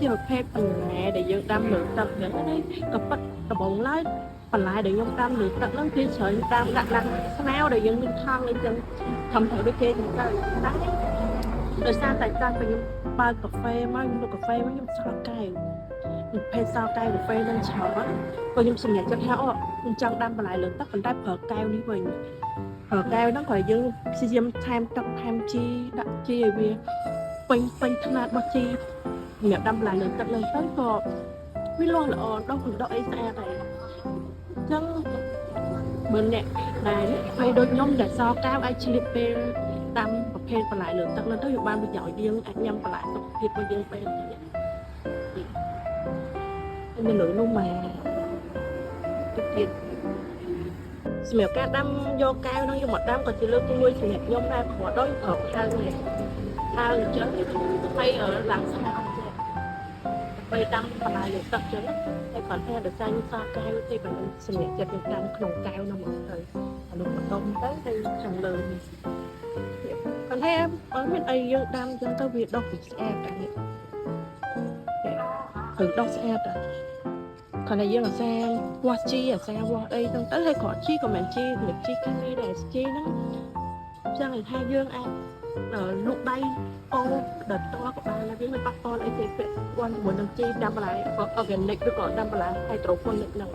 ជាប្រភេទបន្លែដែលយើងដាំលើទឹកហ្នឹងណាក៏ប៉ិតដំបងឡើយបន្លែដែលខ្ញុំដាំលើទឹកហ្នឹងគឺច្រើនដាំដាក់ស្មៅដែលយើងមានថង់អីចឹងខំត្រូវដូចគេចឹងទៅតែដោយសារតែចាស់តែខ្ញុំបើកកាហ្វេមកខ្ញុំលក់កាហ្វេមកខ្ញុំសល់កែវប្រភេទសល់កែវកាហ្វេហ្នឹងច្រើនក៏ខ្ញុំសម្រេចចិត្តថាអូខ្ញុំចង់ដាំបន្លែលើទឹកប៉ុន្តែប្រើកែវនេះវិញប្រើកែវហ្នឹងក៏យើងព្យាយាមថែមទឹកថែមជីដាក់ជីឲ្យវាពេញថ្នាតរបស់ជីសម្រាប់ដាំបន្លែលើទឹកហ្នឹងទៅក៏វាលាស់ល្អដុះអីស្អាតហើយអញ្ចឹងបើអ្នកដែលភ័យដូចខ្ញុំដែលសល់កែវអាចឆ្លៀតពេលដាំប្រភេទបន្លែលើទឹកហ្នឹងទៅវាបានប្រយោជន៍យើងអាចញ៉ាំបន្លែសុខភាពរបស់យើងពេលទៀតនៅលើនោះមកទៀតសម្រាប់ការដាំយកកែវហ្នឹងយកមកដាំក៏ជាលើកទី1សម្រាប់ខ្ញុំដែរព្រោះដូចប្រើខៅនេះខៅអញ្ចឹងហើយឡើងស្អាតពេលដាំបន្លែលើទឹកអញ្ចឹងតែគាត់ថាដោយសារខ្ញុំសល់កែវទេបើខ្ញុំសម្រាប់ចិត្តខ្ញុំដាំក្នុងកែវហ្នឹងមកទៅអានោះបន្តុំទៅខាងលើនេះគាត់ថាបើមានអីយើងដាំអញ្ចឹងទៅវាដុះវាស្អាតតែនេះគឺដុះស្អាតតែគាត់ថាយើងអាសាវាស់ជីអាសាវាស់អីហ្នឹងទៅហើយគ្រាប់ជីក៏មិនជីសម្រាប់ជីកាមីដែរជីហ្នឹងចឹងឲ្យថាយើងអាចលក់ដៃអូដល់តក៏បានហើយវាមិនប៉ះពាល់អីទេពាក់ព័ន្ធជាមួយនឹងជីដាំបន្លែ organic ឬក៏ដាំបន្លែ hydroponic ហ្នឹង